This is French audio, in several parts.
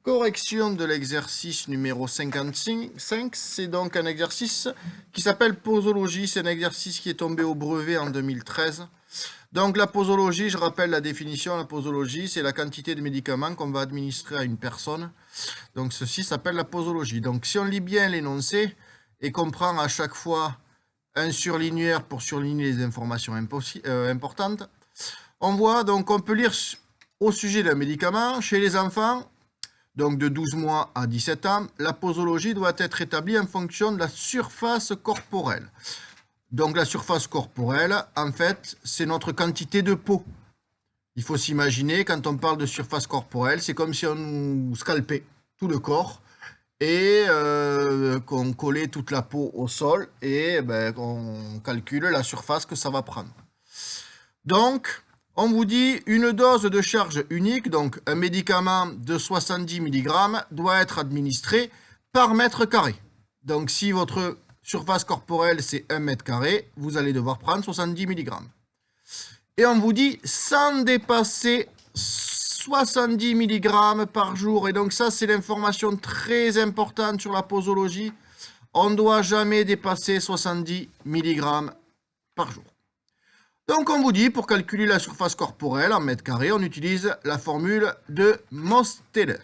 Correction de l'exercice numéro 55, c'est donc un exercice qui s'appelle posologie, c'est un exercice qui est tombé au brevet en 2013. Donc la posologie, je rappelle la définition, la posologie, c'est la quantité de médicaments qu'on va administrer à une personne. Donc ceci s'appelle la posologie. Donc si on lit bien l'énoncé et qu'on prend à chaque fois un surligneur pour surligner les informations importantes, on voit donc on peut lire au sujet d'un médicament chez les enfants. Donc de 12 mois à 17 ans, la posologie doit être établie en fonction de la surface corporelle. Donc la surface corporelle, en fait, c'est notre quantité de peau. Il faut s'imaginer, quand on parle de surface corporelle, c'est comme si on nous scalpait tout le corps et qu'on collait toute la peau au sol et qu'on calcule la surface que ça va prendre. Donc, on vous dit une dose de charge unique, donc un médicament de 70 mg doit être administré par mètre carré. Donc si votre surface corporelle c'est 1 mètre carré, vous allez devoir prendre 70 mg. Et on vous dit sans dépasser 70 mg par jour. Et donc ça c'est l'information très importante sur la posologie. On ne doit jamais dépasser 70 mg par jour. Donc on vous dit, pour calculer la surface corporelle en mètres carrés, on utilise la formule de Mosteller.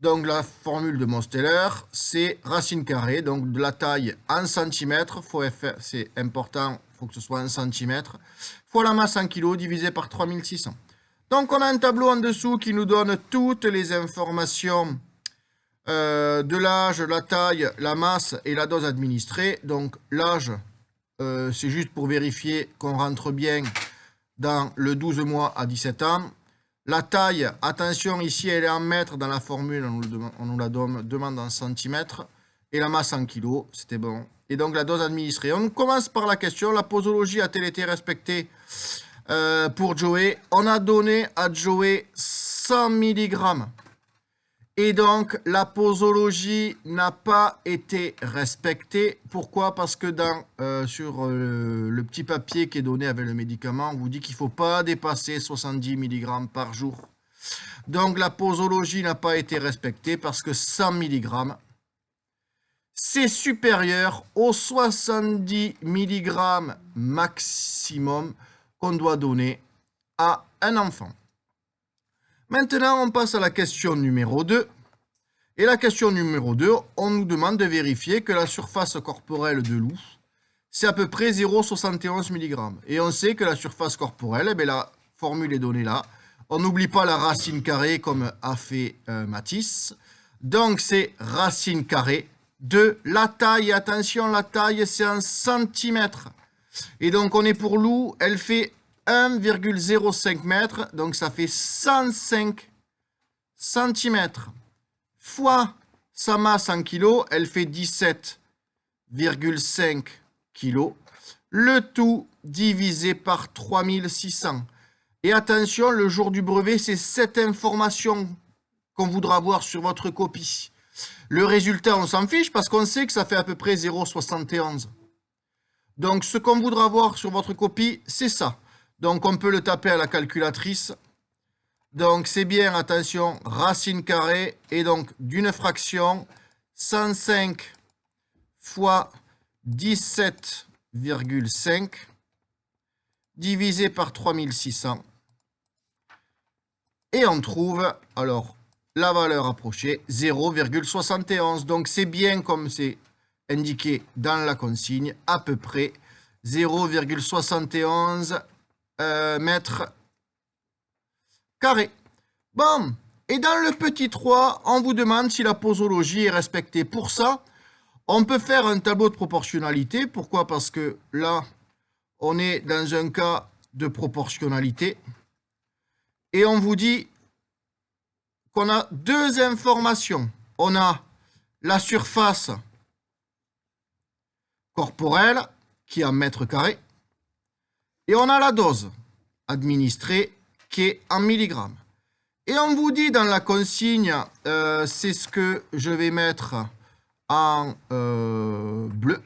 Donc la formule de Mosteller, c'est racine carrée, donc de la taille en centimètres, c'est important, il faut que ce soit en centimètres, fois la masse en kilos divisé par 3600. Donc on a un tableau en dessous qui nous donne toutes les informations de l'âge, la taille, la masse et la dose administrée. Donc l'âge, c'est juste pour vérifier qu'on rentre bien dans le 12 mois à 17 ans. La taille, attention, ici elle est en mètres dans la formule, on nous la demande en centimètres. Et la masse en kilos, c'était bon. Et donc la dose administrée. On commence par la question, la posologie a-t-elle été respectée pour Joey? On a donné à Joey 100 mg. Et donc, la posologie n'a pas été respectée. Pourquoi? Parce que sur le petit papier qui est donné avec le médicament, on vous dit qu'il ne faut pas dépasser 70 mg par jour. Donc, la posologie n'a pas été respectée parce que 100 mg, c'est supérieur aux 70 mg maximum qu'on doit donner à un enfant. Maintenant, on passe à la question numéro 2. Et la question numéro 2, on nous demande de vérifier que la surface corporelle de loup, c'est à peu près 0,71 mg. Et on sait que la surface corporelle, eh bien, la formule est donnée là. On n'oublie pas la racine carrée comme a fait Matisse. Donc, c'est racine carrée de la taille. Attention, la taille, c'est en centimètres. Et donc, on est pour loup, elle fait 1,05 mètres, donc ça fait 105 centimètres, fois sa masse en kilos, elle fait 17,5 kilos, le tout divisé par 3600. Et attention, le jour du brevet, c'est cette information qu'on voudra voir sur votre copie. Le résultat, on s'en fiche parce qu'on sait que ça fait à peu près 0,71. Donc, ce qu'on voudra voir sur votre copie, c'est ça. Donc, on peut le taper à la calculatrice. Donc, c'est bien, attention, racine carrée. Et donc, d'une fraction, 105 fois 17,5 divisé par 3600. Et on trouve, alors, la valeur approchée, 0,71. Donc, c'est bien comme c'est indiqué dans la consigne, à peu près 0,71 mètres carrés. Bon, et dans le petit 3, on vous demande si la posologie est respectée. Pour ça, on peut faire un tableau de proportionnalité. Pourquoi? Parce que là, on est dans un cas de proportionnalité. Et on vous dit qu'on a deux informations. On a la surface corporelle qui est en mètres carrés. Et on a la dose administrée qui est en milligrammes. Et on vous dit dans la consigne, c'est ce que je vais mettre en bleu.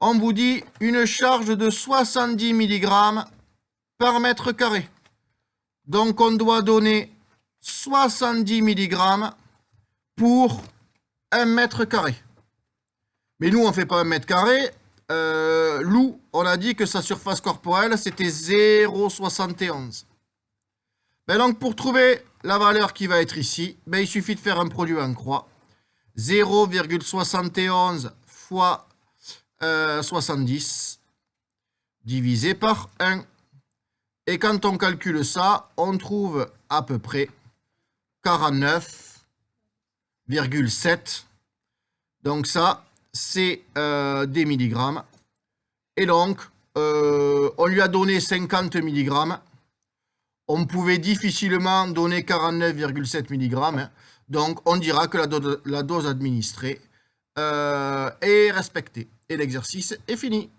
On vous dit une charge de 70 mg par mètre carré. Donc on doit donner 70 mg pour 1 mètre carré. Mais nous, on ne fait pas 1 mètre carré. Lou, on a dit que sa surface corporelle, c'était 0,71. Ben donc, pour trouver la valeur qui va être ici, ben, il suffit de faire un produit en croix. 0,71 fois 70 divisé par 1. Et quand on calcule ça, on trouve à peu près 49,7. Donc ça, c'est des milligrammes. Et donc, on lui a donné 50 milligrammes. On pouvait difficilement donner 49,7 milligrammes. Donc, on dira que la dose administrée est respectée. Et l'exercice est fini.